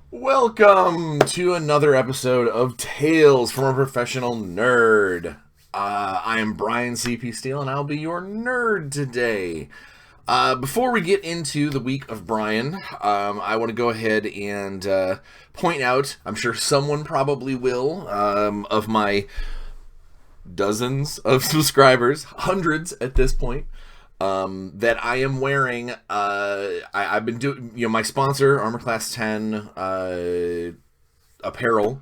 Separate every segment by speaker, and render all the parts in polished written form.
Speaker 1: Welcome to another episode of Tales from a Professional Nerd. I am Bryan CP Steele, and I'll be your nerd today. Before we get into the week of Bryan, I want to go ahead and point out, I'm sure someone probably will, of my dozens of subscribers, hundreds at this point, that I am wearing. I've been doing, my sponsor, Armor Class 10 apparel.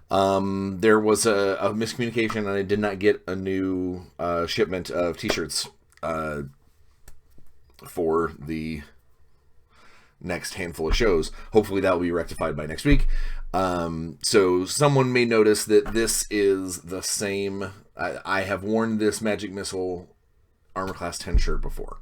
Speaker 1: There was a miscommunication, and I did not get a new shipment of t-shirts for the next handful of shows. Hopefully that will be rectified by next week. So someone may notice that this is the same. I have worn this Magic Missile Armor Class 10 shirt before.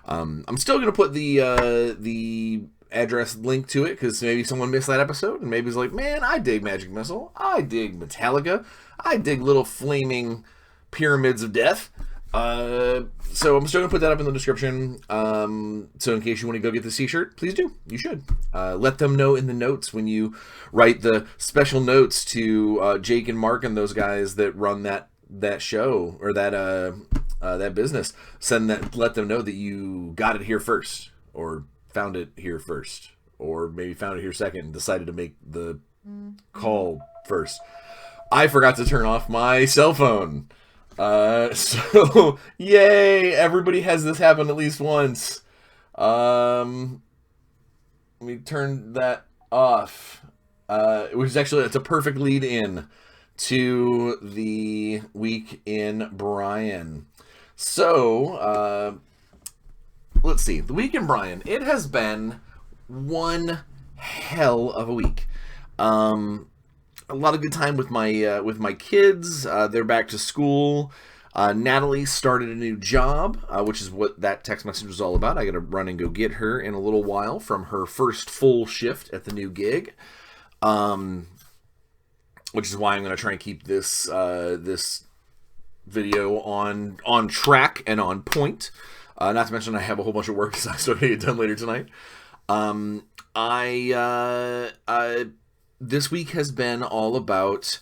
Speaker 1: I'm still going to put the address link to it, because maybe someone missed that episode, and maybe it's like, man, I dig Magic Missile, I dig Metallica, I dig little flaming pyramids of death. So I'm still going to put that up in the description. So in case you want to go get the t-shirt, please do. You should. Let them know in the notes when you write the special notes to Jake and Mark and those guys that run that show, or that business. Let them know that you got it here first, or found it here first, or maybe found it here second and decided to make the call first. I forgot to turn off my cell phone. So yay, everybody has this happen at least once. Let me turn that off. Which is actually, it's a perfect lead in to the week in Bryan. So, let's see. The week in Bryan. It has been one hell of a week. A lot of good time with my kids. They're back to school. Natalie started a new job, which is what that text message was all about. I got to run and go get her in a little while from her first full shift at the new gig. Which is why I'm going to try and keep this this video on track and on point. Not to mention I have a whole bunch of work so I still got to get done later tonight. This week has been all about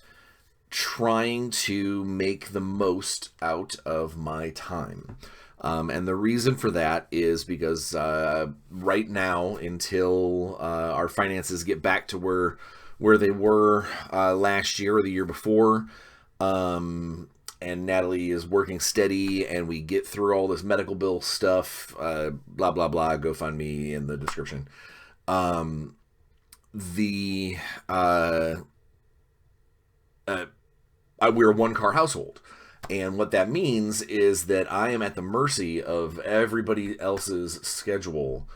Speaker 1: trying to make the most out of my time. And the reason for that is because right now, until our finances get back to where they were last year or the year before, and Natalie is working steady, and we get through all this medical bill stuff, blah, blah, blah, go find me in the description. We're a one-car household, and what that means is that I am at the mercy of everybody else's schedule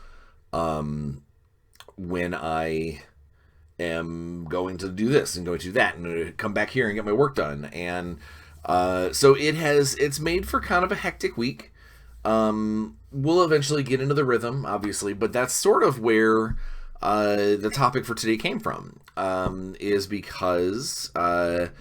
Speaker 1: when I am going to do this and going to do that and come back here and get my work done. And so it's made for kind of a hectic week. We'll eventually get into the rhythm, obviously, but that's sort of where the topic for today came from, is because I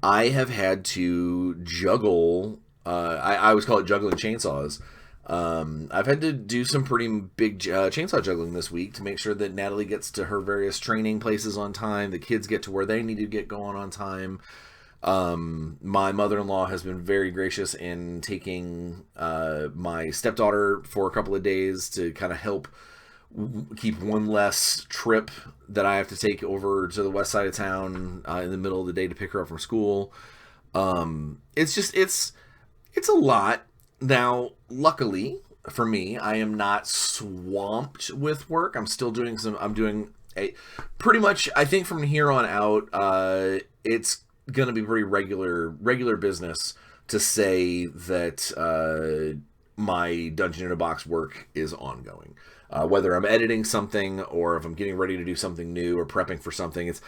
Speaker 1: have had to juggle. I always call it juggling chainsaws. I've had to do some pretty big chainsaw juggling this week to make sure that Natalie gets to her various training places on time, the kids get to where they need to get going on time. My mother-in-law has been very gracious in taking my stepdaughter for a couple of days to kind of help keep one less trip that I have to take over to the west side of town in the middle of the day to pick her up from school. It's a lot. Now, luckily for me, I am not swamped with work. I'm still doing pretty much, I think from here on out, it's going to be pretty regular business to say that my Dungeon in a Box work is ongoing. Whether I'm editing something or if I'm getting ready to do something new or prepping for something, it's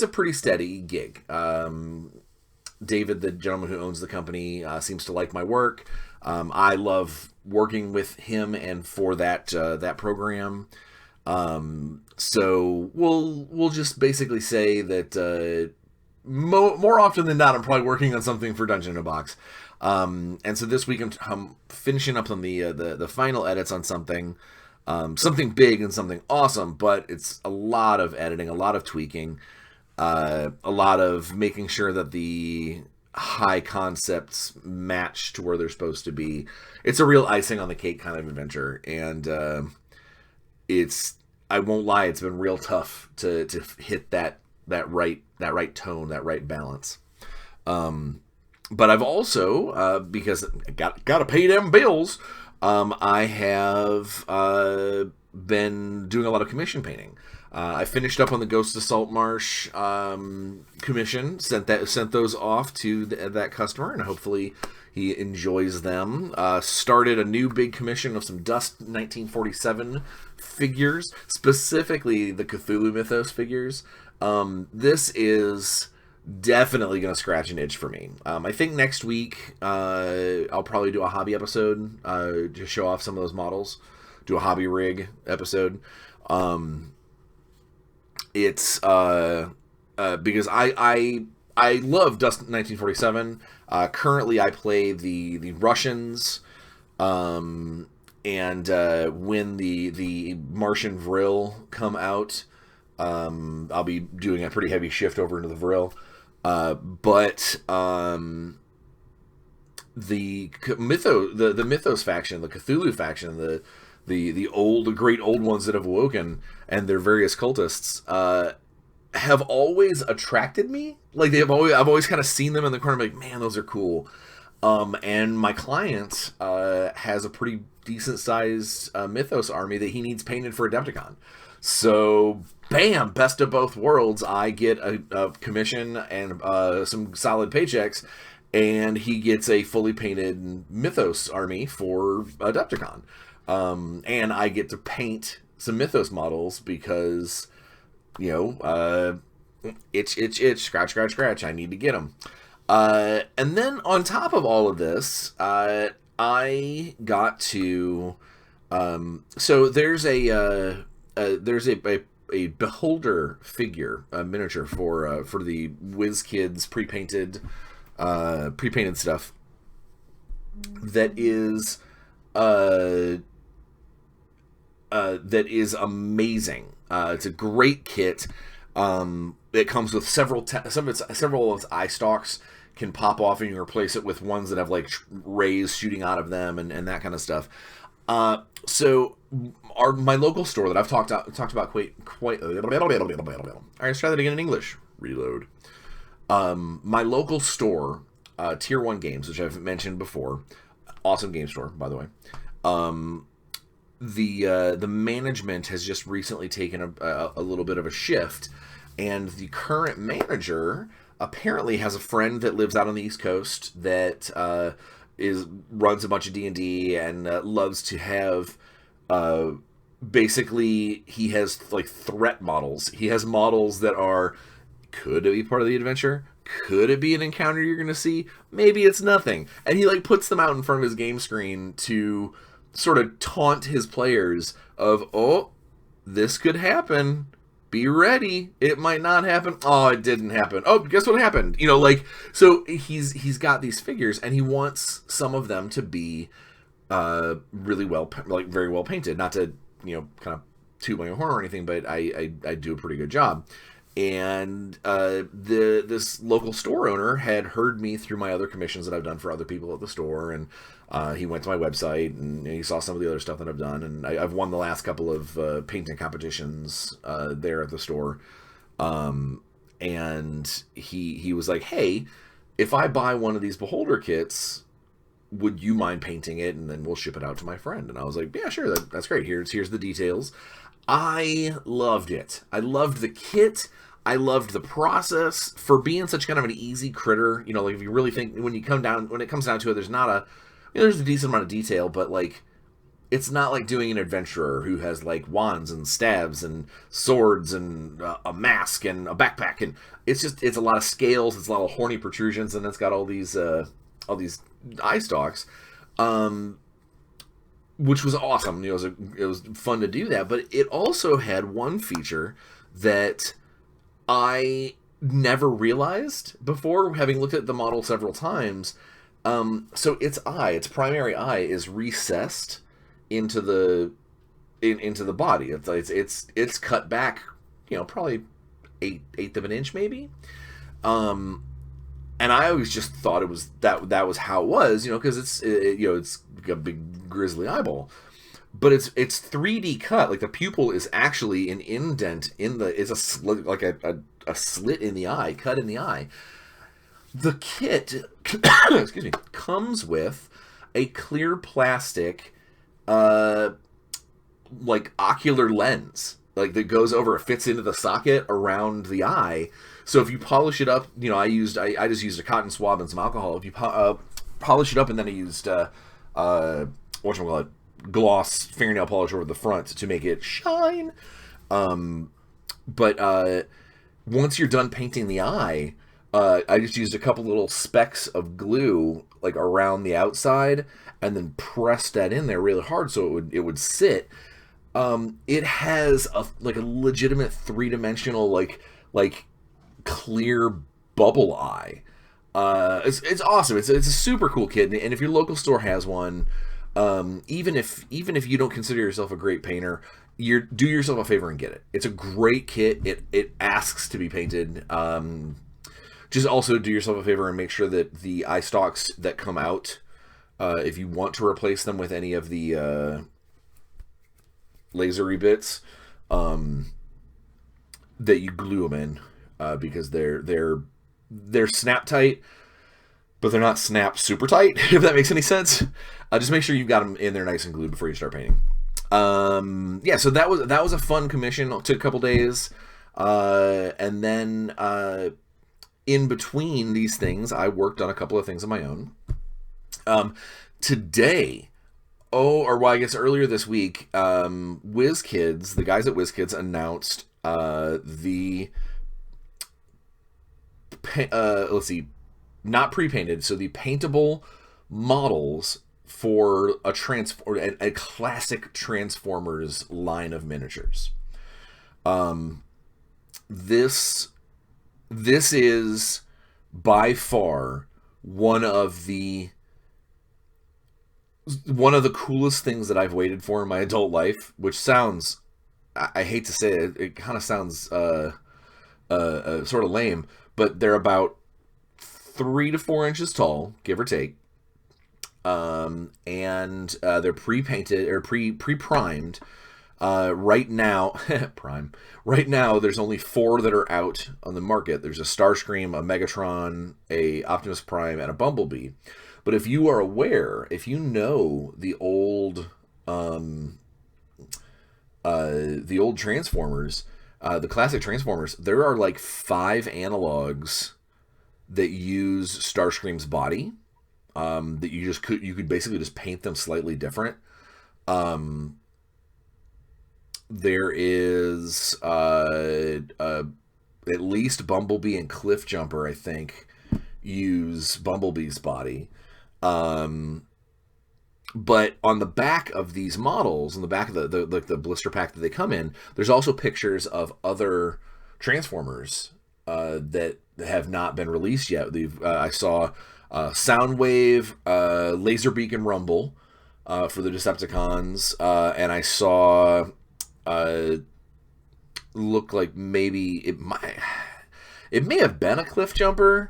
Speaker 1: a pretty steady gig. David, the gentleman who owns the company, seems to like my work. I love working with him and for that program. So we'll just basically say that more often than not, I'm probably working on something for Dungeon in a Box. And so this week I'm finishing up on the final edits on something. Something big and something awesome, but it's a lot of editing, a lot of tweaking, a lot of making sure that the high concepts match to where they're supposed to be. It's a real icing on the cake kind of adventure, and it's, I won't lie, it's been real tough to hit that right tone, that right balance. But I've also, because gotta pay them bills, I have been doing a lot of commission painting. I finished up on the Ghost of Saltmarsh commission, sent those off to that customer, and hopefully he enjoys them. Started a new big commission of some Dust 1947 figures, specifically the Cthulhu Mythos figures. This is definitely going to scratch an itch for me. I think next week I'll probably do a hobby episode to show off some of those models. Do a hobby rig episode. It's because I love Dust 1947. Currently, I play the Russians, and when the Martian Vril come out, I'll be doing a pretty heavy shift over into the Vril. But the Mythos faction, the Cthulhu faction, the great old ones that have awoken, and their various cultists, have always attracted me. Like I've always kind of seen them in the corner, like, man, those are cool. And my client has a pretty decent sized Mythos army that he needs painted for Adepticon. So, bam, best of both worlds. I get a commission and some solid paychecks, and he gets a fully painted Mythos army for Adepticon. And I get to paint some Mythos models because, itch, scratch, scratch, scratch. I need to get them. And then on top of all of this, I got to, so there's a beholder figure, a miniature for the Wizkids pre-painted stuff that is amazing. It's a great kit. It comes with several of its eye stalks can pop off, and you can replace it with ones that have like rays shooting out of them and that kind of stuff. So my local store that I've talked about quite. All right, let's try that again in English. Reload. My local store, Tier 1 Games, which I've mentioned before, awesome game store, by the way. The management has just recently taken a little bit of a shift, and the current manager apparently has a friend that lives out on the East Coast that runs a bunch of D&D and loves to have basically, he has like threat models. He has models that are, could it be part of the adventure? Could it be an encounter you're going to see? Maybe it's nothing. And he like puts them out in front of his game screen to sort of taunt his players of, oh, this could happen. Be ready. It might not happen. Oh, it didn't happen. Oh, guess what happened? So he's got these figures, and he wants some of them to be really well, like very well painted. Not to, kind of toot my own horn or anything, but I do a pretty good job. And this local store owner had heard me through my other commissions that I've done for other people at the store, and he went to my website and he saw some of the other stuff that I've done, and I've won the last couple of painting competitions there at the store. And he was like, hey, if I buy one of these Beholder kits, would you mind painting it, and then we'll ship it out to my friend? And I was like, yeah, sure, that's great. Here's the details. I loved it. I loved the kit. I loved the process for being such kind of an easy critter. Like if you really think, when it comes down to it, there's a decent amount of detail, but like, it's not like doing an adventurer who has like wands and staves and swords and a mask and a backpack, and it's a lot of scales, it's a lot of horny protrusions, and it's got all these eye stalks, which was awesome. It was fun to do that, but it also had one feature that I never realized before, having looked at the model several times. So its primary eye is recessed into the into the body. It's cut back, probably eighth of an inch maybe. And I always just thought it was that was how it was, because it's a big grizzly eyeball. But it's 3D cut. Like, the pupil is actually an indent is a slit, like a slit in the eye, cut in the eye. The kit, excuse me, comes with a clear plastic, like, ocular lens, like, that goes over. It fits into the socket around the eye. So if you polish it up, I just used a cotton swab and some alcohol. If you polish it up, and then I used whatchamacallit, gloss fingernail polish over the front to make it shine. But once you're done painting the eye, I just used a couple little specks of glue, like, around the outside, and then pressed that in there really hard so it would sit. It has a legitimate 3-dimensional like clear bubble eye. It's awesome. It's a super cool kit, and if your local store has one, even if you don't consider yourself a great painter, do yourself a favor and get it. It's a great kit. It asks to be painted. Just also do yourself a favor and make sure that the eye stalks that come out, if you want to replace them with any of the lasery bits, that you glue them in, because they're snap tight, but they're not snap super tight, if that makes any sense. Just make sure you've got them in there nice and glued before you start painting. Yeah, so that was a fun commission. It took a couple days, and then in between these things, I worked on a couple of things of my own. Today, I guess earlier this week, Wizkids, the guys at Wizkids, announced let's see, not pre-painted, so the paintable models for a classic Transformers line of miniatures. This is by far one of the coolest things that I've waited for in my adult life, which sounds, I hate to say it, it kind of sounds sort of lame, but they're about 3 to 4 inches tall, give or take. And they're pre-painted or pre-primed. Right now, Right now, there's only 4 that are out on the market. There's a Starscream, a Megatron, a Optimus Prime, and a Bumblebee. But if you are aware, if you know the old Transformers, the classic Transformers, there are like 5 analogs that use Starscream's body, that you could basically just paint them slightly different. There is at least Bumblebee and Cliffjumper, I think, use Bumblebee's body. But on the back of these models, on the back of the blister pack that they come in, there's also pictures of other Transformers that have not been released yet. I saw Soundwave, Laserbeak, and Rumble for the Decepticons, and I saw look like maybe it may have been a Cliffjumper,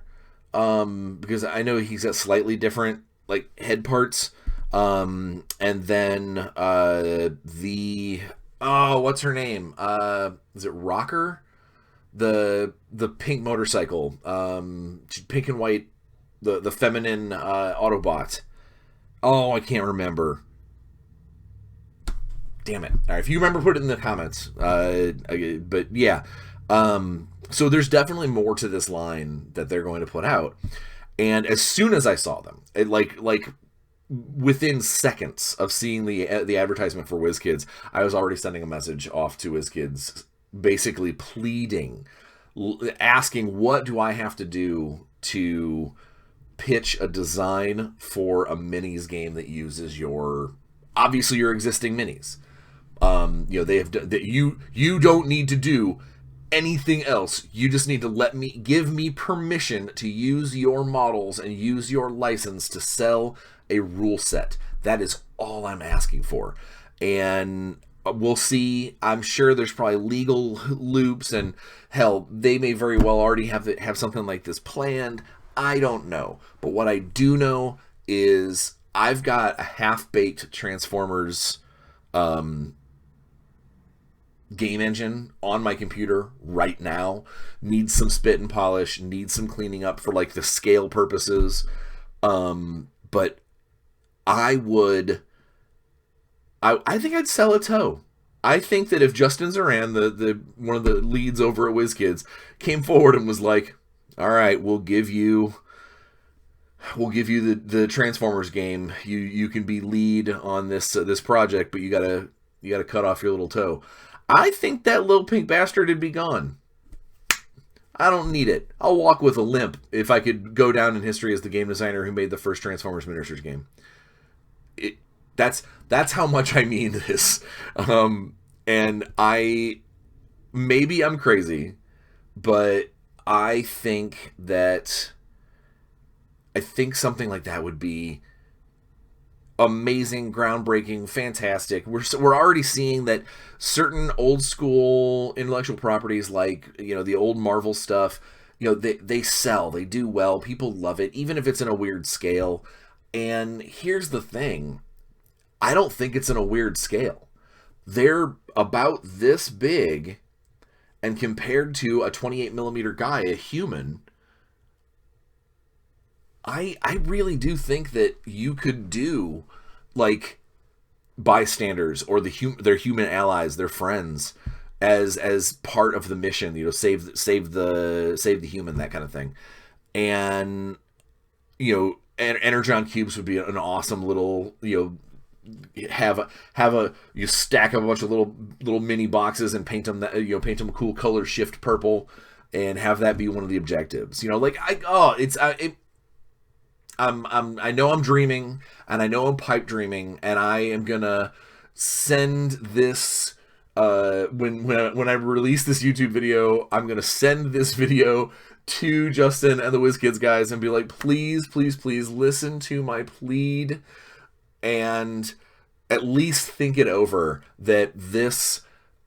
Speaker 1: because I know he's got slightly different like head parts. And then what's her name? Is it Rocker? The pink motorcycle, pink and white, the feminine Autobot. Oh, I can't remember. Damn it. All right, if you remember, put it in the comments. But yeah, so there's definitely more to this line that they're going to put out. And as soon as I saw them, it like within seconds of seeing the advertisement for Wizkids, I was already sending a message off to Wizkids, basically pleading, asking, what do I have to do to pitch a design for a minis game that uses your existing minis. They have that you don't need to do anything else. You just need to give me permission to use your models and use your license to sell a rule set. That is all I'm asking for. And We'll see. I'm sure there's probably legal loops, and hell, they may very well already have something like this planned. I don't know. But what I do know is I've got a half-baked Transformers game engine on my computer right now. Needs some spit and polish, needs some cleaning up for like the scale purposes. But I would I think I'd sell a toe. I think that if Justin Zoran, the one of the leads over at Wizkids, came forward and was like, "All right, we'll give you the Transformers game. You can be lead on this project, but you gotta cut off your little toe." I think that little pink bastard would be gone. I don't need it. I'll walk with a limp if I could go down in history as the game designer who made the first Transformers miniatures game. That's how much I mean this. And maybe I'm crazy, but I think something like that would be amazing, groundbreaking, fantastic. We're already seeing that certain old school intellectual properties, like the old Marvel stuff, they sell, they do well, people love it, even if it's in a weird scale. And here's the thing, I don't think it's in a weird scale. They're about this big, and compared to a 28 millimeter guy, a human, I really do think that you could do like bystanders or their human allies, their friends, as part of the mission. Save the human, that kind of thing. And Energon cubes would be an awesome little you stack a bunch of little mini boxes and paint them a cool color, shift purple, and have that be one of the objectives. I know I'm dreaming, and I know I'm pipe dreaming, and I am gonna send this when I release this YouTube video, I'm gonna send this video to Justin and the WizKids guys and be like, please, please, please listen to my plead and at least think it over, that this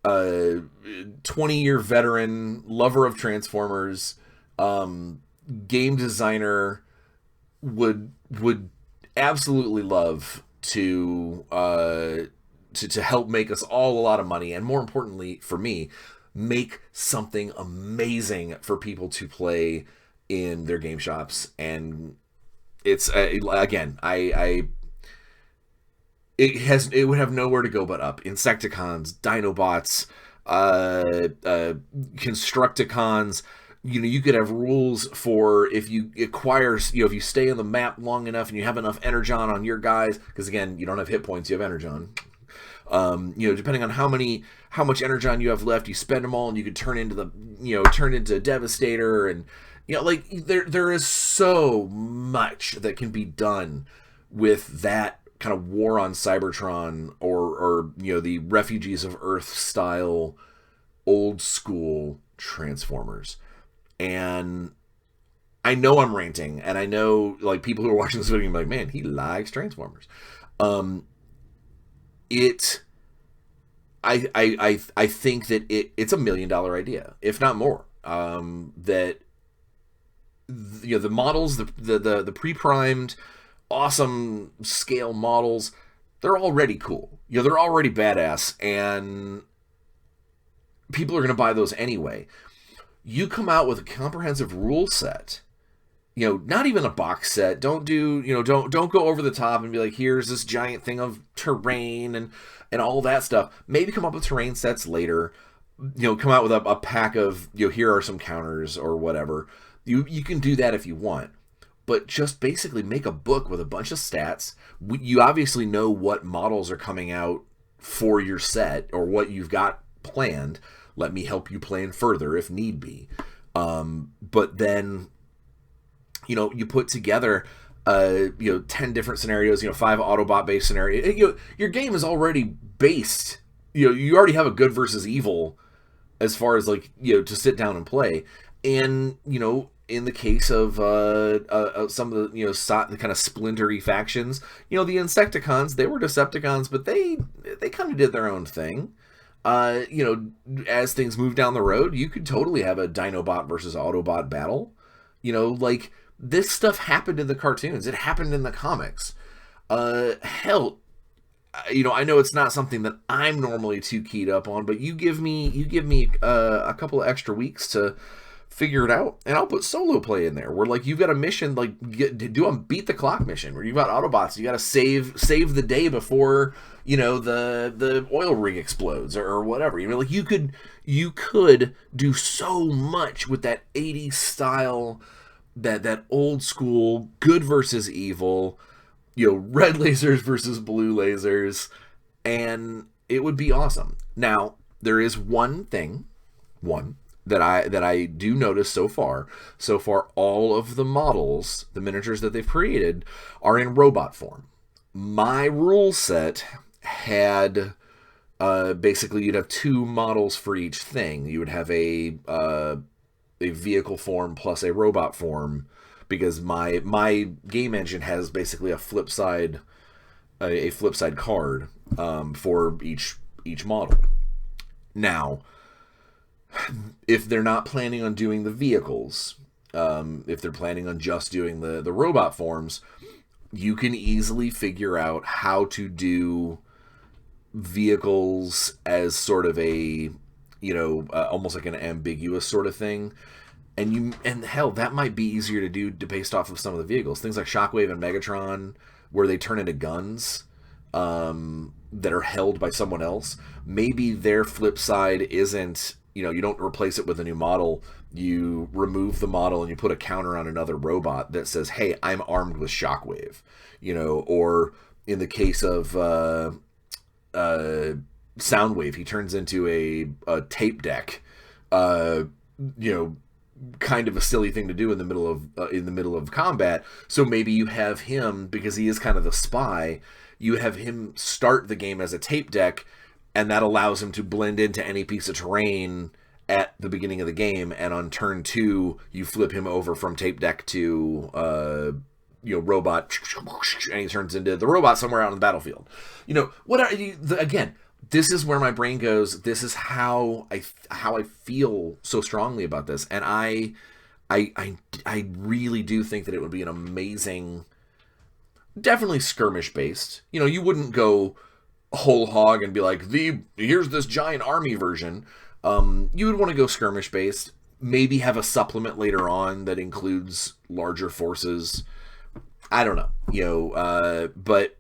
Speaker 1: 20-year veteran, lover of Transformers, game designer would absolutely love to help make us all a lot of money, and more importantly for me, make something amazing for people to play in their game shops. And it's again, it would have nowhere to go but up. Insecticons, Dinobots, Constructicons. You could have rules for if you acquire, if you stay in the map long enough and you have enough Energon on your guys, because again, you don't have hit points, you have Energon. Depending on how much Energon you have left, you spend them all, and you could turn into Devastator, and there is so much that can be done with that kind of war on Cybertron, or the Refugees of Earth style old school Transformers. And I know I'm ranting, and I know people who are watching this video are like, man, he likes Transformers. I think that it's $1 million idea, if not more. That the models, the pre-primed, awesome scale models, they're already cool. They're already badass, and people are going to buy those anyway. You come out with a comprehensive rule set, not even a box set. Don't don't go over the top and be like, here's this giant thing of terrain and all that stuff. Maybe come up with terrain sets later. Come out with a pack of, here are some counters or whatever. You can do that if you want, but just basically make a book with a bunch of stats. You obviously know what models are coming out for your set or what you've got planned. Let me help you plan further if need be. But then, you put together, 10 different scenarios, 5 Autobot based scenarios. Your game is already based. You already have a good versus evil as far as to sit down and play. And, in the case of some of the the kind of splintery factions, the Insecticons, they were Decepticons, but they kind of did their own thing. As things move down the road, you could totally have a Dinobot versus Autobot battle. Like this stuff happened in the cartoons. It happened in the comics. Hell, I know it's not something that I'm normally too keyed up on, but you give me a couple of extra weeks to figure it out, and I'll put solo play in there where like you've got a mission, like do a beat the clock mission where you've got Autobots, you got to save the day before the oil rig explodes or whatever. Like you could do so much with that 80s style, that old school good versus evil, red lasers versus blue lasers, and it would be awesome. Now there is one that I do notice so far. So far, all of the models, the miniatures that they've created, are in robot form. My rule set had basically you'd have 2 models for each thing. You would have a vehicle form plus a robot form, because my game engine has basically a flip side card for each model. Now, if they're not planning on doing the vehicles, if they're planning on just doing the robot forms, you can easily figure out how to do vehicles as sort of a, almost like an ambiguous sort of thing. And hell, that might be easier to do based off of some of the vehicles. Things like Shockwave and Megatron, where they turn into guns that are held by someone else. Maybe their flip side isn't, you don't replace it with a new model. You remove the model and you put a counter on another robot that says, hey, I'm armed with Shockwave. Or in the case of Soundwave, he turns into a tape deck. Kind of a silly thing to do in the middle of combat. So maybe you have him, because he is kind of the spy, you have him start the game as a tape deck, and that allows him to blend into any piece of terrain at the beginning of the game, and on turn 2 you flip him over from tape deck to robot, and he turns into the robot somewhere out on the battlefield. Again, this is where my brain goes. This is how I feel so strongly about this, and I really do think that it would be an amazing, definitely skirmish based. You wouldn't go whole hog and be like, here's this giant army version. You would want to go skirmish based. Maybe have a supplement later on that includes larger forces. I don't know, but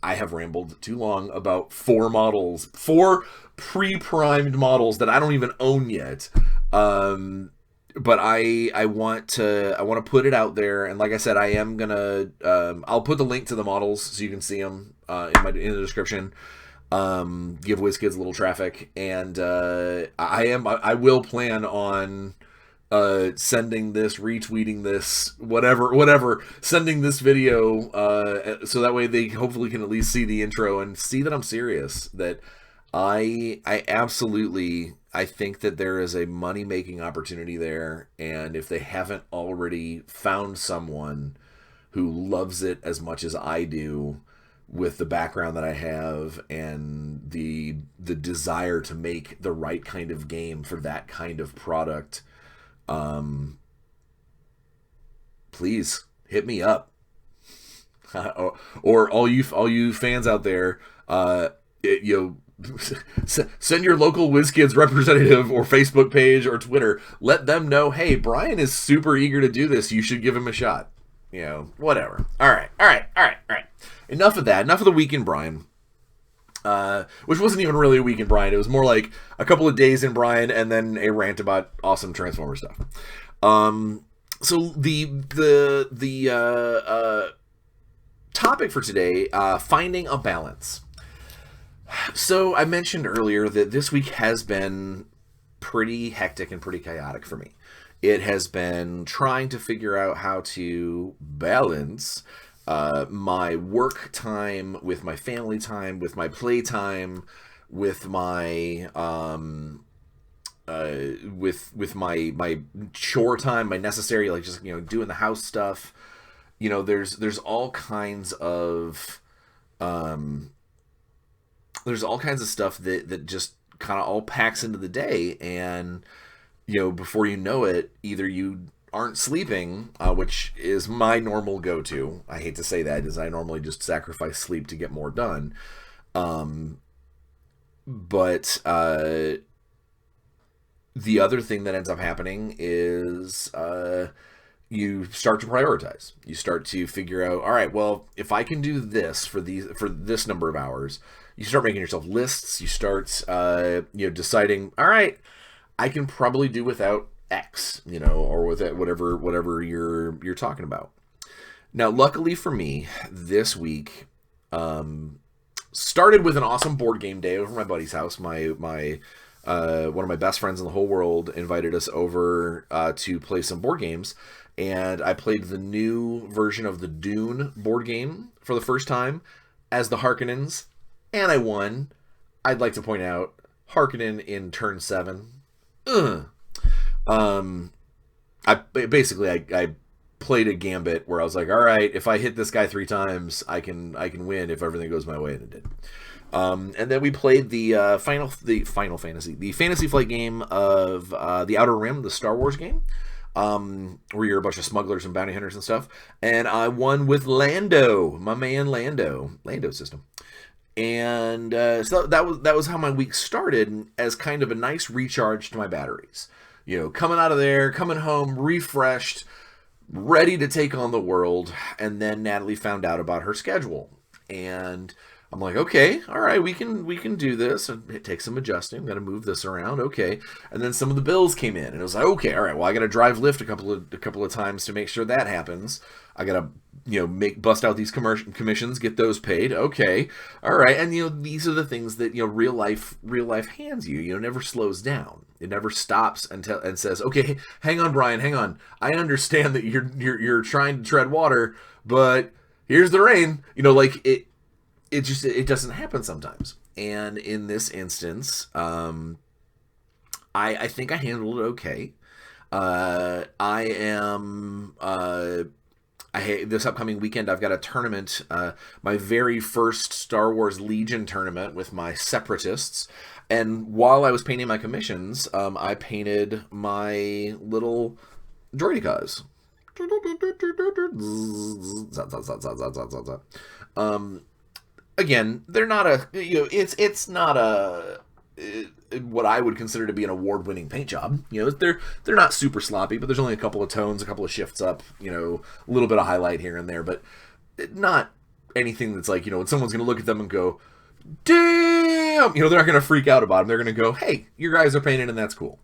Speaker 1: I have rambled too long about 4 pre-primed models that I don't even own yet. But I want to put it out there, and like I said, I am gonna I'll put the link to the models so you can see them in the description. Give Wizkids a little traffic, and I will plan on sending this, retweeting this, whatever, sending this video, so that way they hopefully can at least see the intro and see that I'm serious, that I absolutely, I think that there is a money-making opportunity there, and if they haven't already found someone who loves it as much as I do, with the background that I have and the desire to make the right kind of game for that kind of product, please hit me up. or all you fans out there, send your local Wizkids representative or Facebook page or Twitter. Let them know, hey, Bryan is super eager to do this. You should give him a shot. Whatever. All right. Enough of that. Enough of the week in Bryan. Which wasn't even really a week in Bryan. It was more like a couple of days in Bryan and then a rant about awesome Transformer stuff. So the topic for today, finding a balance. So I mentioned earlier that this week has been pretty hectic and pretty chaotic for me. It has been trying to figure out how to balance my work time with my family time, with my play time, with my with my chore time, my necessary, like, just, doing the house stuff. There's all kinds of stuff that just kind of all packs into the day, and before you know it, either you aren't sleeping, which is my normal go-to. I hate to say that, as I normally just sacrifice sleep to get more done. But the other thing that ends up happening is you start to prioritize. You start to figure out, all right, well, if I can do this for this number of hours, you start making yourself lists. You start deciding, all right, I can probably do without X, or with it, whatever you're talking about. Now, luckily for me, this week started with an awesome board game day over my buddy's house. My one of my best friends in the whole world invited us over to play some board games, and I played the new version of the Dune board game for the first time as the Harkonnens, and I won. I'd like to point out, Harkonnen in turn 7. I played a gambit where I was like, all right, if I hit this guy 3 times, I can win if everything goes my way, and it did. And then we played the Final Fantasy Flight game of the Outer Rim, the Star Wars game, where you're a bunch of smugglers and bounty hunters and stuff. And I won with Lando, my man Lando system. And so that was how my week started, as kind of a nice recharge to my batteries. Coming out of there, coming home, refreshed, ready to take on the world. And then Natalie found out about her schedule, and I'm like, okay, all right, we can do this. And it takes some adjusting. I'm gonna move this around, okay. And then some of the bills came in, and it was like, okay, all right, well, I gotta drive Lyft a couple of times to make sure that happens. I gotta bust out these commissions, get those paid. Okay, all right, and these are the things that real life hands you. It never slows down. It never stops and says, okay, hang on, Bryan, hang on. I understand that you're trying to tread water, but here's the rain. It doesn't happen sometimes. And in this instance, I think I handled it okay. This upcoming weekend, I've got a tournament, my very first Star Wars Legion tournament with my separatists. And while I was painting my commissions, I painted my little droidicas. Again, they're not it's not what I would consider to be an award-winning paint job. They're not super sloppy, but there's only a couple of tones, a couple of shifts up, a little bit of highlight here and there, but not anything that's like, when someone's going to look at them and go, damn, they're not going to freak out about them. They're going to go, hey, your guys are painted, and that's cool.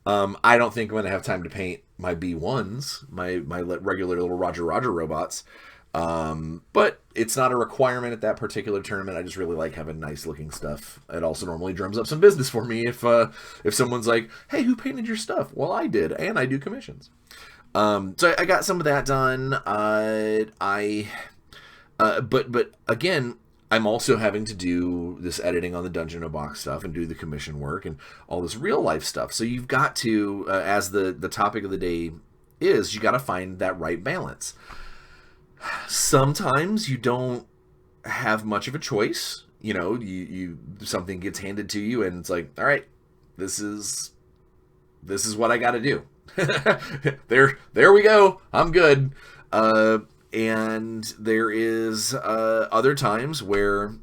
Speaker 1: I don't think I'm going to have time to paint my B1s, my regular little Roger robots. But it's not a requirement at that particular tournament. I just really like having nice looking stuff. It also normally drums up some business for me if someone's like, hey, who painted your stuff? Well, I did, and I do commissions. So I got some of that done. But again, I'm also having to do this editing on the Dungeon in a Box stuff and do the commission work and all this real life stuff. So you've got to, as the topic of the day is, you got to find that right balance. Sometimes you don't have much of a choice. You something gets handed to you, and it's like, all right, this is what I got to do. there we go. I'm good. And there is other times where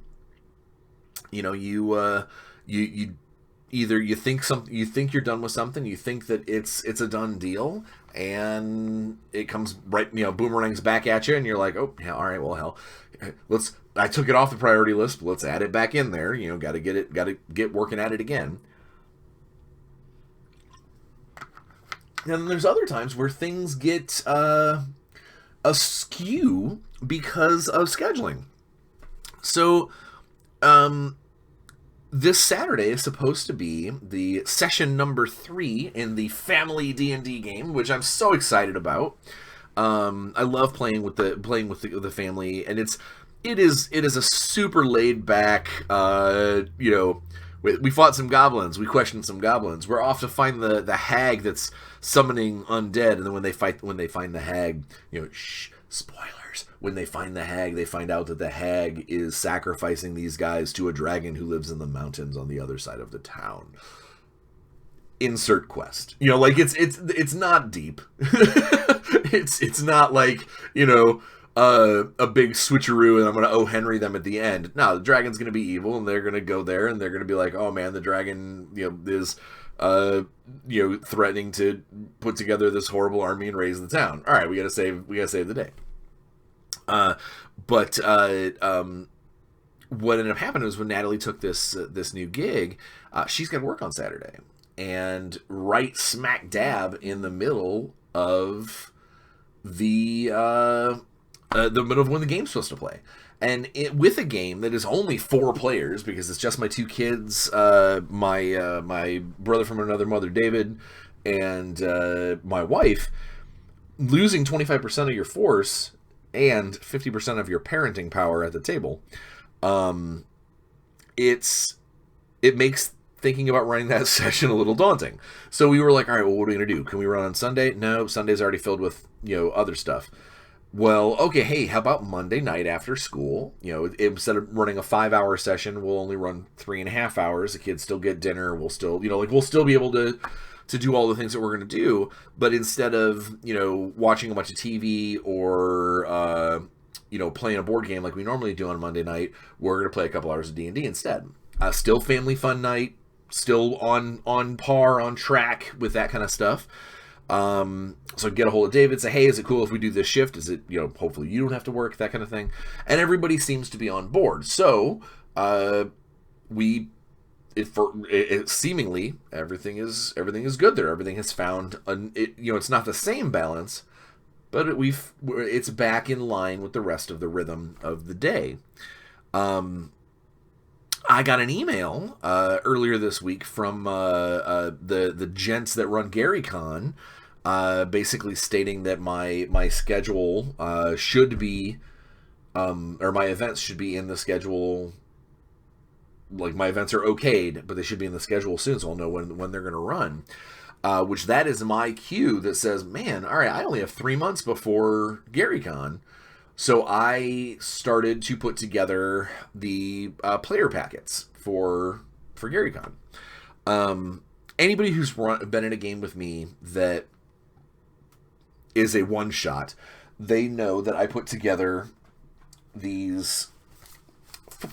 Speaker 1: you either you think you're done with something, you think that it's a done deal, and it comes right, boomerangs back at you, and you're like, oh, yeah, all right, well, hell, I took it off the priority list, but let's add it back in there. Got to get working at it again. And there's other times where things get askew because of scheduling. So, this Saturday is supposed to be the session number 3 in the family D&D game, which I'm so excited about. I love playing with the family, and it is a super laid back, We fought some goblins. We questioned some goblins. We're off to find the hag that's summoning undead. And then when they find the hag, spoilers. When they find the hag, they find out that the hag is sacrificing these guys to a dragon who lives in the mountains on the other side of the town. Insert quest. It's not deep. it's not like, a big switcheroo and I'm going to O. Henry them at the end. No, the dragon's going to be evil and they're going to go there and they're going to be like, oh man, the dragon, is, threatening to put together this horrible army and raise the town. All right, we got to save the day. But what ended up happening was when Natalie took this new gig, she's got to work on Saturday. And right smack dab in the middle of the middle of when the game's supposed to play. And with a game that is only 4 players, because it's just my 2 kids, my brother from another mother, David, and my wife, losing 25% of your force and 50% of your parenting power at the table, it makes thinking about running that session a little daunting. So we were like, all right, well, what are we going to do? Can we run on Sunday? No, Sunday's already filled with, other stuff. Well, okay, hey, how about Monday night after school? Instead of running a 5-hour session, we'll only run 3.5 hours. The kids still get dinner. We'll still, we'll still be able to do all the things that we're going to do. But instead of, watching a bunch of TV or, playing a board game like we normally do on Monday night, we're going to play a couple hours of D&D instead. Still family fun night. Still on par, on track with that kind of stuff. So get a hold of David, say, hey, is it cool if we do this shift? Is it, hopefully you don't have to work, that kind of thing. And everybody seems to be on board. So, seemingly everything is good there. Everything has found, it's not the same balance, but it's back in line with the rest of the rhythm of the day. I got an email earlier this week from the gents that run GaryCon, basically stating that my schedule should be, or my events should be in the schedule. Like, my events are okayed, but they should be in the schedule soon, so I'll know when they're going to run. Which that is my cue that says, man, all right, I only have 3 months before GaryCon. So I started to put together the player packets for GaryCon. Anybody who's been in a game with me that is a one-shot, they know that I put together these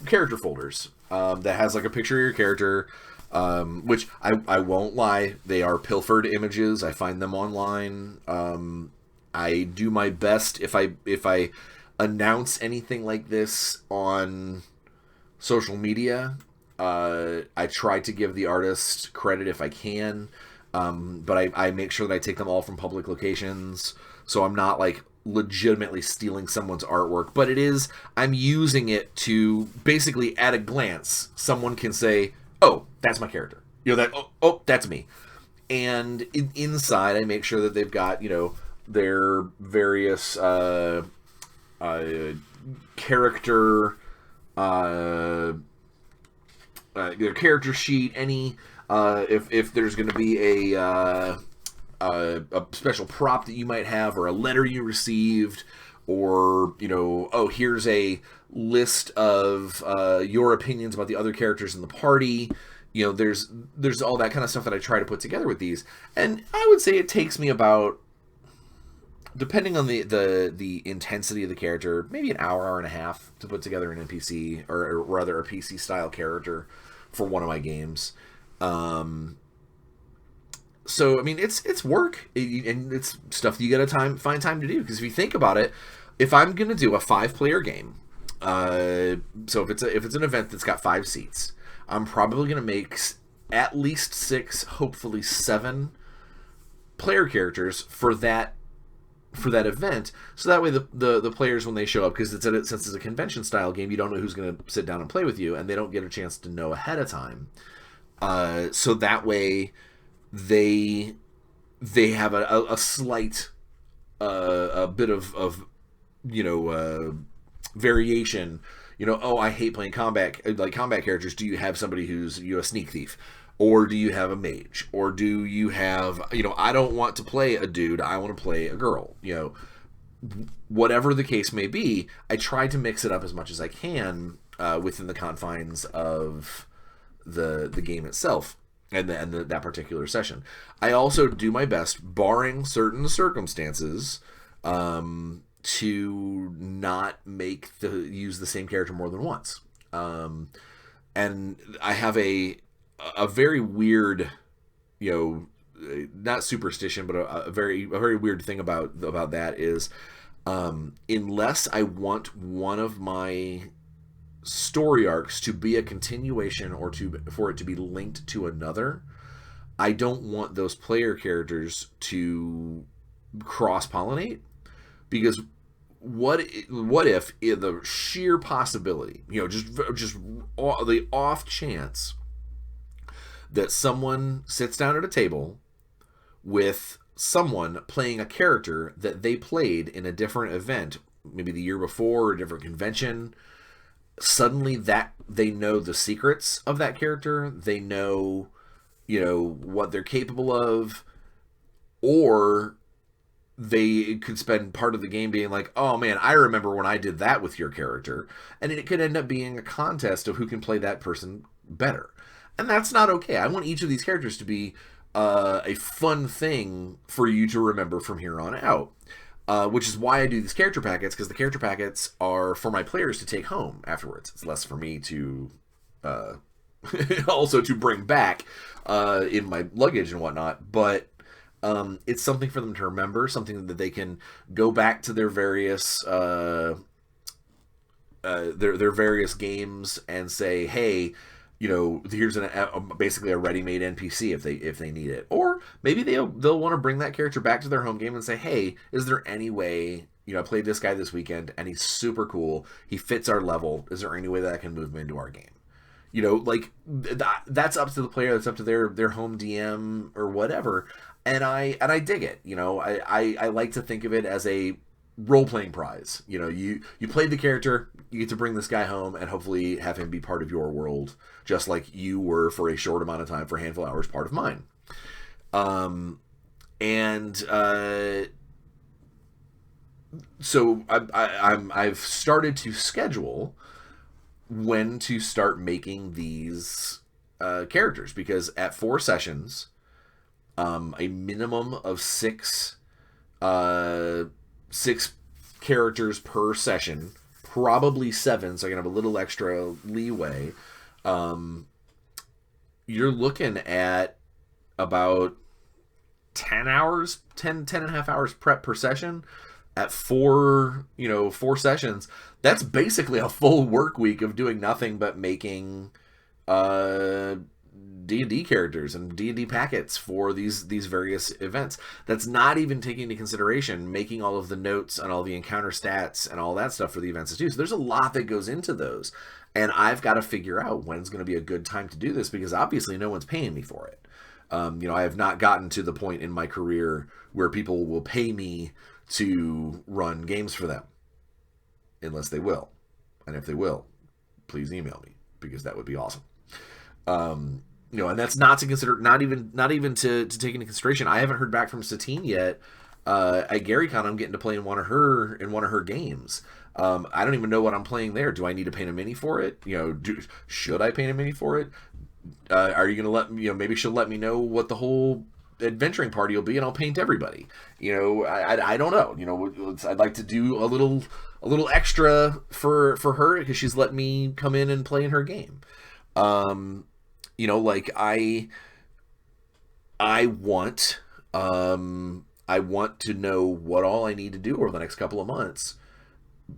Speaker 1: character folders that has like a picture of your character, which I won't lie, they are pilfered images. I find them online. I do my best if I announce anything like this on social media. I try to give the artist credit if I can, but I make sure that I take them all from public locations, so I'm not like legitimately stealing someone's artwork, but I'm using it to basically, at a glance, someone can say, oh, that's my character. Oh, that's me. And inside, I make sure that they've got, their various character, their character sheet, if there's going to be a special prop that you might have, or a letter you received, or here's a list of your opinions about the other characters in the party. There's all that kind of stuff that I try to put together with these, and I would say it takes me about, depending on the intensity of the character, maybe an hour and a half to put together an NPC, or rather a PC style character for one of my games. So I mean, it's work, and it's stuff that you gotta find time to do. Because if you think about it, if I'm gonna do a 5-player game, so if it's an event that's got 5 seats, I'm probably gonna make at least 6, hopefully 7 player characters for that event, so that way the players, when they show up, because since it's a convention style game, you don't know who's going to sit down and play with you, and they don't get a chance to know ahead of time. So that way they have a slight a bit of variation Oh, I hate playing combat characters. Do you have somebody who's a sneak thief? Or do you have a mage? Or do you have, I don't want to play a dude, I want to play a girl. Whatever the case may be, I try to mix it up as much as I can within the confines of the game itself and that particular session. I also do my best, barring certain circumstances, to not use the same character more than once. And I have a very weird, not superstition, but a very weird thing about that is, unless I want one of my story arcs to be a continuation or for it to be linked to another, I don't want those player characters to cross-pollinate, because what if in the sheer possibility, just the off chance that someone sits down at a table with someone playing a character that they played in a different event, maybe the year before, or a different convention, suddenly that they know the secrets of that character, they know, what they're capable of, or they could spend part of the game being like, oh man, I remember when I did that with your character, and it could end up being a contest of who can play that person better. And that's not okay. I want each of these characters to be a fun thing for you to remember from here on out. Which is why I do these character packets, because the character packets are for my players to take home afterwards. It's less for me to also to bring back in my luggage and whatnot. But it's something for them to remember, something that they can go back to their various their various games and say, hey, here's basically a ready-made NPC if they need it. Or maybe they'll want to bring that character back to their home game and say, hey, is there any way, I played this guy this weekend and he's super cool, he fits our level, is there any way that I can move him into our game? That's up to the player, that's up to their home DM or whatever, and I dig it. I like to think of it as a role-playing prize. You played the character, you get to bring this guy home and hopefully have him be part of your world, just like you were for a short amount of time, for a handful of hours, part of mine. So I've started to schedule when to start making these characters, because at 4 sessions, a minimum of 6 characters per session, probably 7, so I can have a little extra leeway. You're looking at about 10 hours, 10 and a half hours prep per session at 4 sessions. That's basically a full work week of doing nothing but making D&D characters and D&D packets for these various events. That's not even taking into consideration making all of the notes and all the encounter stats and all that stuff for the events too. So there's a lot that goes into those, and I've got to figure out when's going to be a good time to do this, because obviously no one's paying me for it. I have not gotten to the point in my career where people will pay me to run games for them, unless they will. And if they will, please email me, because that would be awesome. And that's not to consider, not even to take into consideration, I haven't heard back from Satine yet. At GaryCon, I'm getting to play in one of her games. I don't even know what I'm playing there. Do I need to paint a mini for it? Should I paint a mini for it? Are you going to let me, maybe she'll let me know what the whole adventuring party will be, and I'll paint everybody. I don't know. I'd like to do a little extra for her, because she's let me come in and play in her game. I want to know what all I need to do over the next couple of months,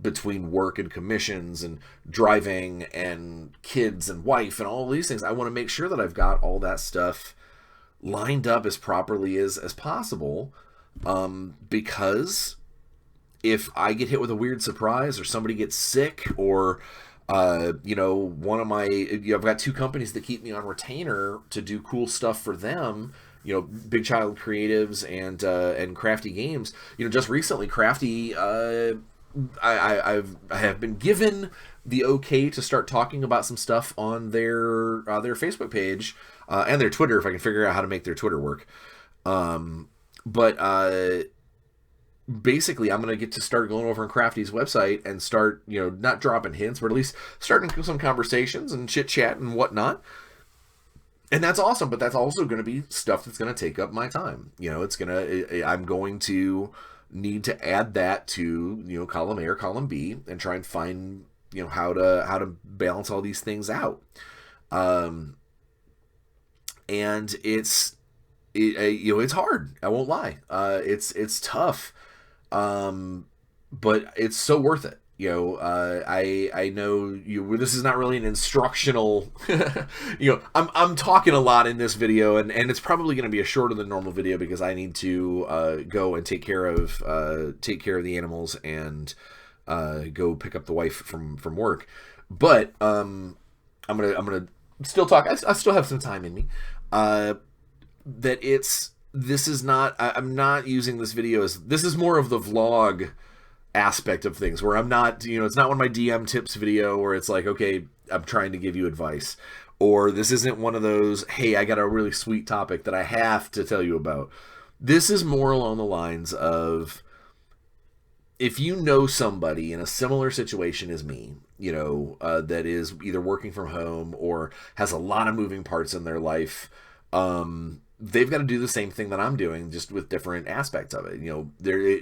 Speaker 1: between work and commissions and driving and kids and wife and all these things. I want to make sure that I've got all that stuff lined up as properly as possible, because if I get hit with a weird surprise, or somebody gets sick, or one of my, I've got 2 companies that keep me on retainer to do cool stuff for them, Big Child Creatives and Crafty Games. Just recently, Crafty I have been given the okay to start talking about some stuff on their Facebook page and their Twitter if I can figure out how to make their Twitter work. But basically, I'm gonna get to start going over on Crafty's website and start, not dropping hints, but at least starting some conversations and chit chat and whatnot. And that's awesome, but that's also going to be stuff that's going to take up my time. I'm going to need to add that to, column A or column B and try and find, how to balance all these things out. And it's hard. I won't lie. It's tough. But it's so worth it. I know this is not really an instructional, I'm talking a lot in this video, and it's probably going to be a shorter than normal video because I need to go and take care of the animals and go pick up the wife from work. But I'm gonna still talk. I still have some time in me. I'm not using this video as, this is more of the vlog aspect of things where I'm not, it's not one of my DM tips video where it's like, okay, I'm trying to give you advice, or this isn't one of those, hey, I got a really sweet topic that I have to tell you about. This is more along the lines of, if you know somebody in a similar situation as me, that is either working from home or has a lot of moving parts in their life, they've got to do the same thing that I'm doing, just with different aspects of it.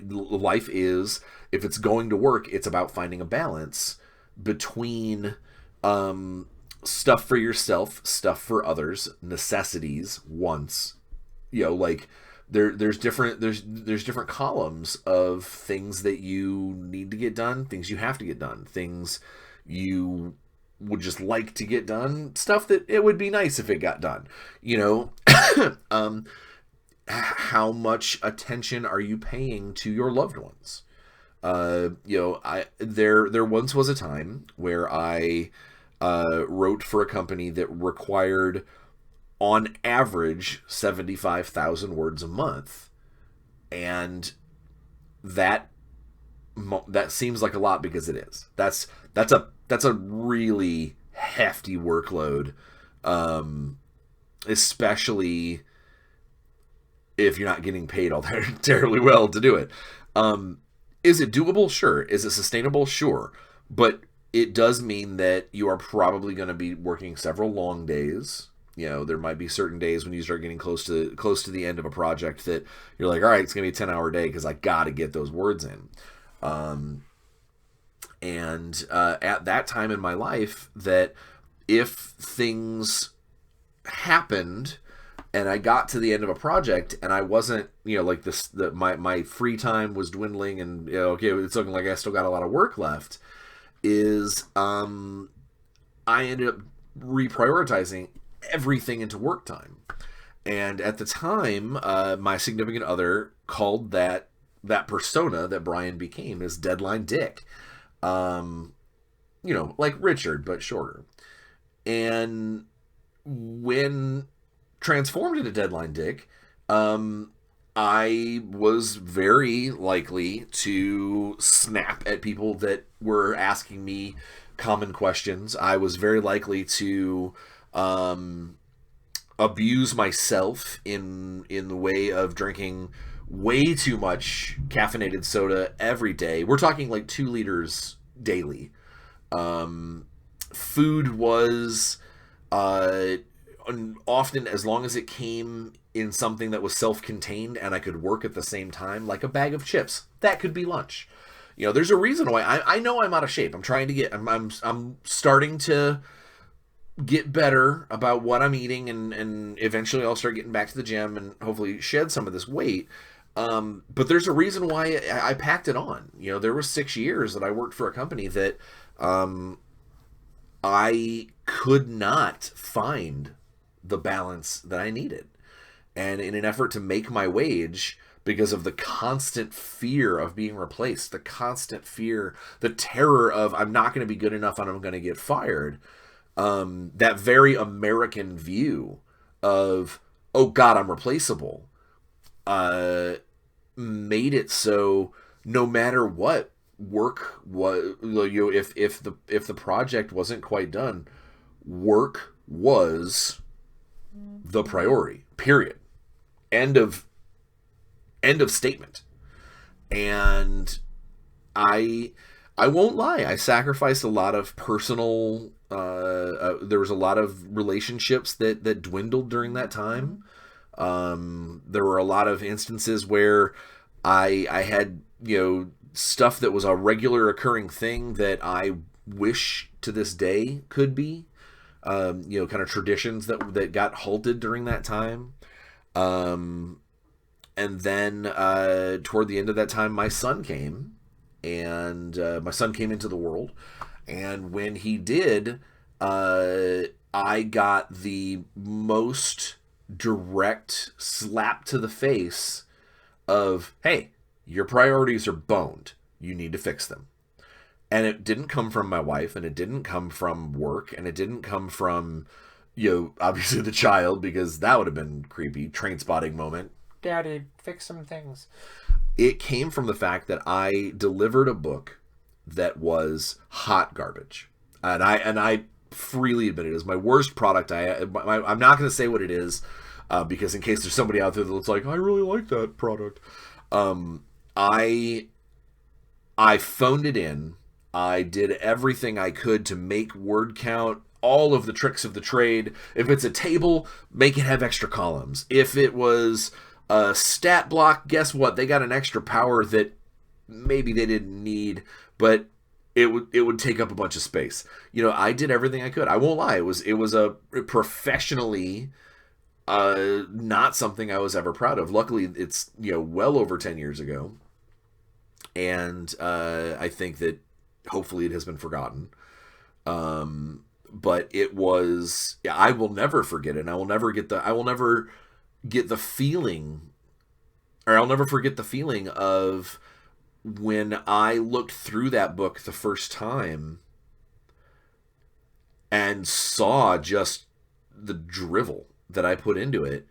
Speaker 1: Life is, if it's going to work, it's about finding a balance between stuff for yourself, stuff for others, necessities, wants. There's different columns of things that you need to get done, things you have to get done, things you would just like to get done, stuff that it would be nice if it got done. How much attention are you paying to your loved ones? There once was a time where I wrote for a company that required, on average, 75,000 words a month, and that seems like a lot because it is. That's a really hefty workload, especially if you're not getting paid all that terribly well to do it. Is it doable? Sure. Is it sustainable? Sure. But it does mean that you are probably going to be working several long days. There might be certain days when you start getting close to the end of a project that you're like, all right, it's going to be a 10-hour day because I got to get those words in. And at that time in my life, that if things happened and I got to the end of a project and I wasn't, like this, my free time was dwindling and, okay, it's looking like I still got a lot of work left, I ended up reprioritizing everything into work time. And at the time, my significant other called that persona that Bryan became as Deadline Dick. Like Richard, but shorter. And when transformed into Deadline Dick, I was very likely to snap at people that were asking me common questions. I was very likely to abuse myself in the way of drinking way too much caffeinated soda every day. We're talking like 2 liters daily. Food was often, as long as it came in something that was self-contained and I could work at the same time, like a bag of chips, that could be lunch. There's a reason why I know I'm out of shape. I'm trying to get, I'm starting to get better about what I'm eating, and eventually I'll start getting back to the gym and hopefully shed some of this weight. But there's a reason why I packed it on. There were 6 years that I worked for a company that I could not find the balance that I needed. And in an effort to make my wage, because of the constant fear of being replaced, the constant fear, the terror of I'm not going to be good enough and I'm going to get fired, that very American view of, oh God, I'm replaceable, made it so no matter what, work was, if the project wasn't quite done, work was the priority. Period. End of statement. And I won't lie. I sacrificed a lot of personal. There was a lot of relationships that dwindled during that time. There were a lot of instances where I had, stuff that was a regular occurring thing that I wish to this day could be, kind of traditions that got halted during that time. And then toward the end of that time, my son came, and my son came into the world. And when he did, I got the most direct slap to the face of, hey, your priorities are boned. You need to fix them. And it didn't come from my wife, and it didn't come from work, and it didn't come from, obviously the child, because that would have been creepy. Train spotting moment. Daddy, fix some things. It came from the fact that I delivered a book that was hot garbage. And I freely admit it is my worst product. I'm not going to say what it is, because in case there's somebody out there that's like, I really like that product. I phoned it in. I did everything I could to make word count, all of the tricks of the trade. If it's a table, make it have extra columns. If it was a stat block, guess what? They got an extra power that maybe they didn't need, but it would take up a bunch of space. I did everything I could. I won't lie. It was a professionally not something I was ever proud of. Luckily, it's well over 10 years ago, and I think that hopefully it has been forgotten. But it was. I will never forget it. And I will never get the feeling, or I'll never forget the feeling of when I looked through that book the first time and saw just the drivel that I put into it,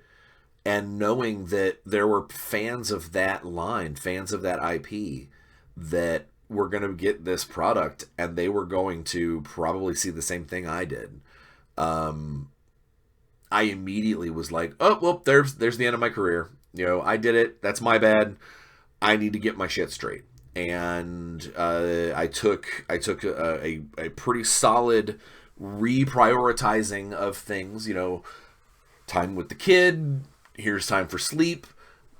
Speaker 1: and knowing that there were fans of that line, fans of that IP, that were going to get this product, and they were going to probably see the same thing I did. I immediately was like, oh, well, there's the end of my career. I did it. That's my bad. I need to get my shit straight. And I took a pretty solid reprioritizing of things. Time with the kid. Here's time for sleep.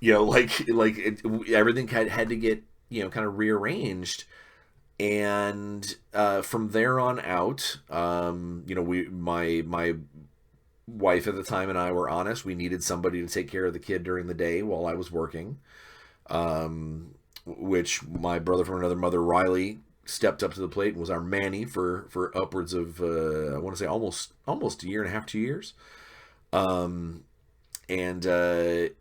Speaker 1: Everything had to get kind of rearranged. And from there on out, my wife at the time and I were honest. We needed somebody to take care of the kid during the day while I was working, which my brother from another mother, Riley, stepped up to the plate and was our Manny for upwards of I want to say almost a year and a half, 2 years. It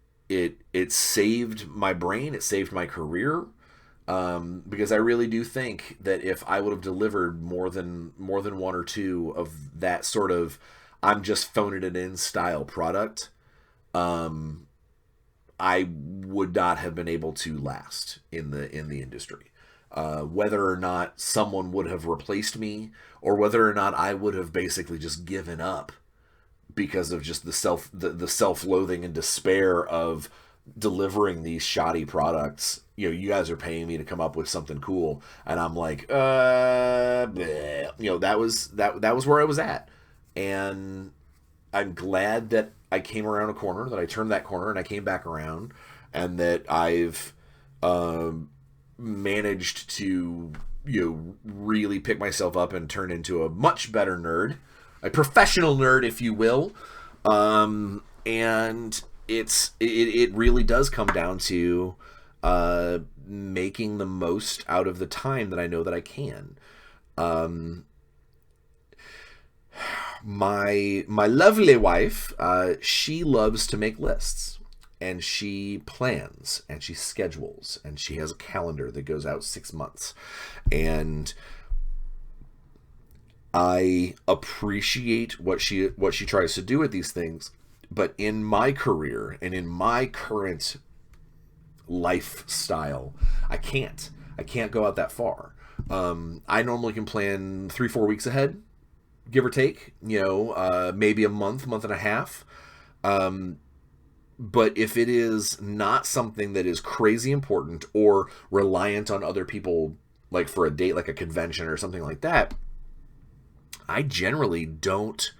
Speaker 1: saved my brain, it saved my career, because I really do think that if I would have delivered more than one or two of that sort of I'm just phoning it in style product, I would not have been able to last in the industry. Whether or not someone would have replaced me, or whether or not I would have basically just given up because of just the self-loathing and despair of delivering these shoddy products. You guys are paying me to come up with something cool, and I'm like, bleh. That was where I was at. And I'm glad that I came around a corner, that I turned that corner and I came back around, and that I've managed to really pick myself up and turn into a much better nerd, a professional nerd, if you will. And it really does come down to making the most out of the time that I know that I can. My lovely wife, she loves to make lists, and she plans, and she schedules, and she has a calendar that goes out 6 months. And I appreciate what she tries to do with these things, but in my career and in my current lifestyle, I can't. I can't go out that far. I normally can plan 3-4 weeks ahead, give or take, maybe a month and a half. But if it is not something that is crazy important or reliant on other people, like for a date, like a convention or something like that, I generally don't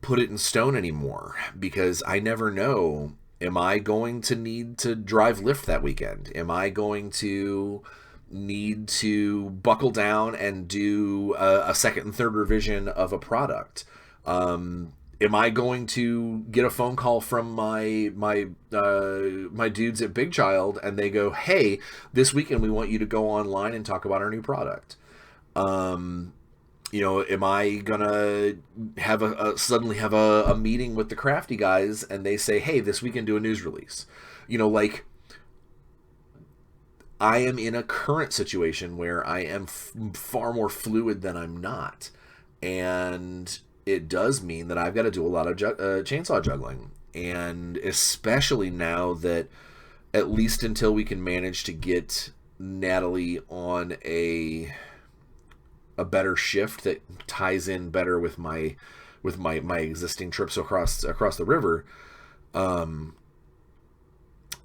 Speaker 1: put it in stone anymore, because I never know. Am I going to need to drive Lyft that weekend? Am I going to need to buckle down and do a second and third revision of a product? Am I going to get a phone call from my dudes at Big Child, and they go, "Hey, this weekend we want you to go online and talk about our new product"? Am I gonna have suddenly have a meeting with the crafty guys, and they say, "Hey, this weekend do a news release"? Like, I am in a current situation where I am far more fluid than I'm not, and it does mean that I've got to do a lot of chainsaw juggling, and especially now that, at least until we can manage to get Natalie on a better shift that ties in better with my existing trips across the river,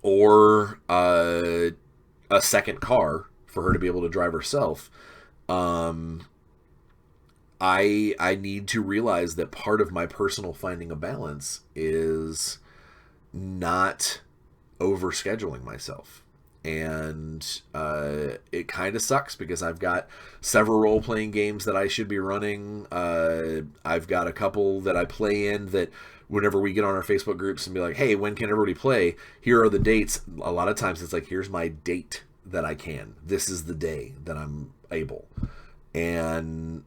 Speaker 1: or a second car for her to be able to drive herself. I need to realize that part of my personal finding a balance is not overscheduling myself. And it kind of sucks, because I've got several role-playing games that I should be running. I've got a couple that I play in that whenever we get on our Facebook groups and be like, "Hey, when can everybody play? Here are the dates." A lot of times it's like, here's my date that I can. This is the day that I'm able. And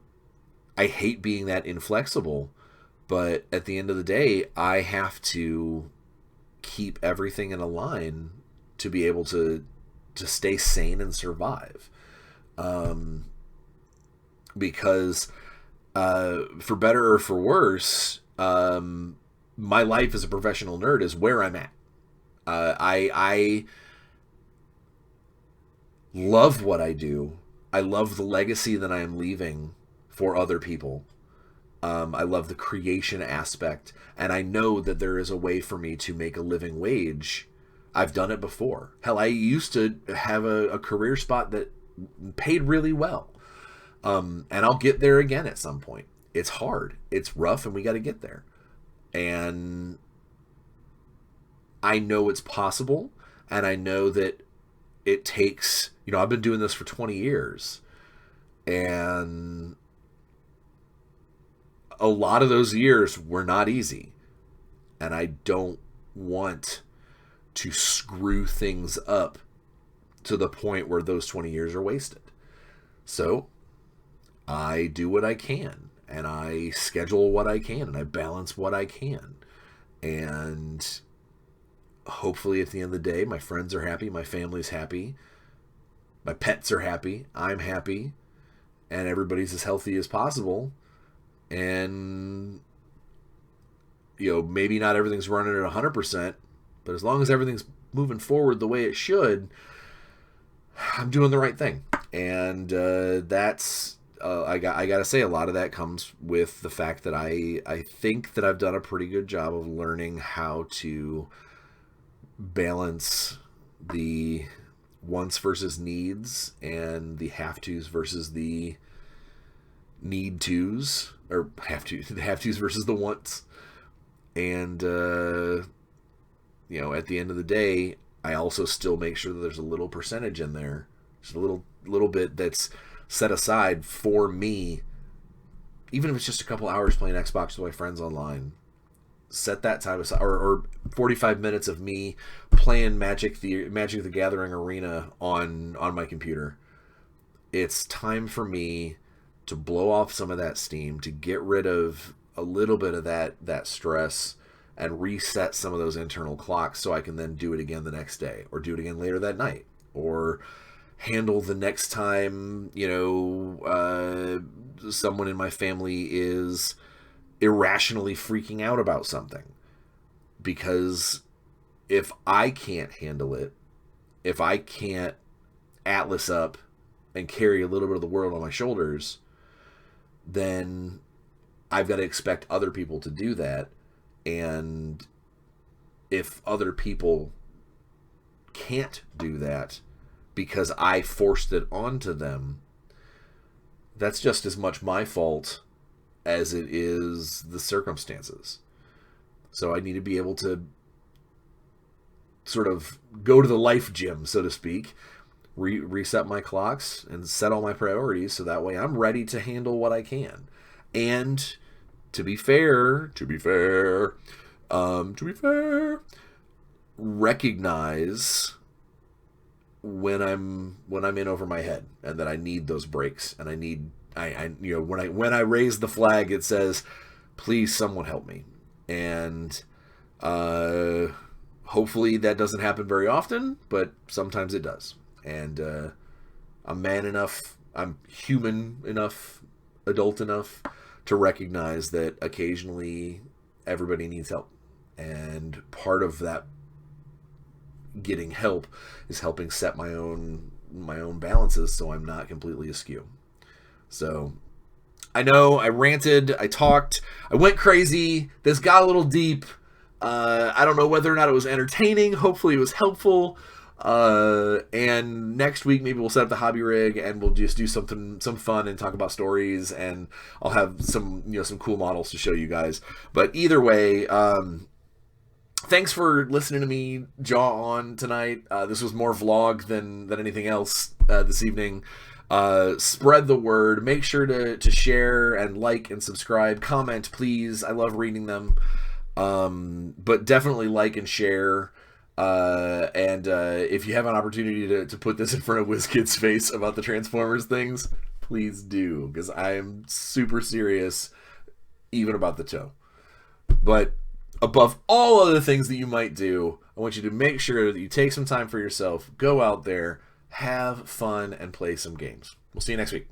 Speaker 1: I hate being that inflexible, but at the end of the day, I have to keep everything in a line to be able to stay sane and survive. Because for better or for worse, my life as a professional nerd is where I'm at. I love what I do. I love the legacy that I am leaving for other people. I love the creation aspect, and I know that there is a way for me to make a living wage. I've done it before. Hell, I used to have a career spot that paid really well. And I'll get there again at some point. It's hard. It's rough, and we got to get there. And I know it's possible, and I know that it takes, I've been doing this for 20 years, and a lot of those years were not easy. And I don't want to screw things up to the point where those 20 years are wasted. So I do what I can, and I schedule what I can, and I balance what I can. And hopefully at the end of the day, my friends are happy, my family's happy, my pets are happy, I'm happy, and everybody's as healthy as possible. And, maybe not everything's running at 100%, but as long as everything's moving forward the way it should, I'm doing the right thing. And that's, I got to say, a lot of that comes with the fact that I think that I've done a pretty good job of learning how to balance the wants versus needs, and the have-tos versus the need-tos, or the have-tos versus the wants. And at the end of the day, I also still make sure that there's a little percentage in there, just a little bit that's set aside for me, even if it's just a couple hours playing Xbox with my friends online. Set that time aside, or 45 minutes of me playing Magic the Gathering Arena on my computer. It's time for me to blow off some of that steam, to get rid of a little bit of that stress, and reset some of those internal clocks, so I can then do it again the next day, or do it again later that night, or handle the next time someone in my family is irrationally freaking out about something. Because if I can't handle it, if I can't Atlas up and carry a little bit of the world on my shoulders, then I've got to expect other people to do that. And if other people can't do that because I forced it onto them, that's just as much my fault as it is the circumstances. So I need to be able to sort of go to the life gym, so to speak, reset my clocks and set all my priorities so that way I'm ready to handle what I can. And to be fair, recognize when I'm in over my head and that I need those breaks, and I when I raise the flag, it says, please someone help me. And hopefully that doesn't happen very often, but sometimes it does. And I'm man enough, I'm human enough, adult enough to recognize that occasionally everybody needs help. And part of that getting help is helping set my own balances so I'm not completely askew. So I know I ranted, I talked, I went crazy. This got a little deep. I don't know whether or not it was entertaining. Hopefully it was helpful. And next week maybe we'll set up the hobby rig and we'll just do some fun and talk about stories, and I'll have some cool models to show you guys. But either way, thanks for listening to me jaw on tonight. This was more vlog than anything else this evening. Spread the word. Make sure to share and like and subscribe. Comment, please. I love reading them. But definitely like and share. And if you have an opportunity to put this in front of Wizkids' face about the Transformers things, please do, because I am super serious even about the toe. But above all other things that you might do, I want you to make sure that you take some time for yourself, go out there, have fun, and play some games. We'll see you next week.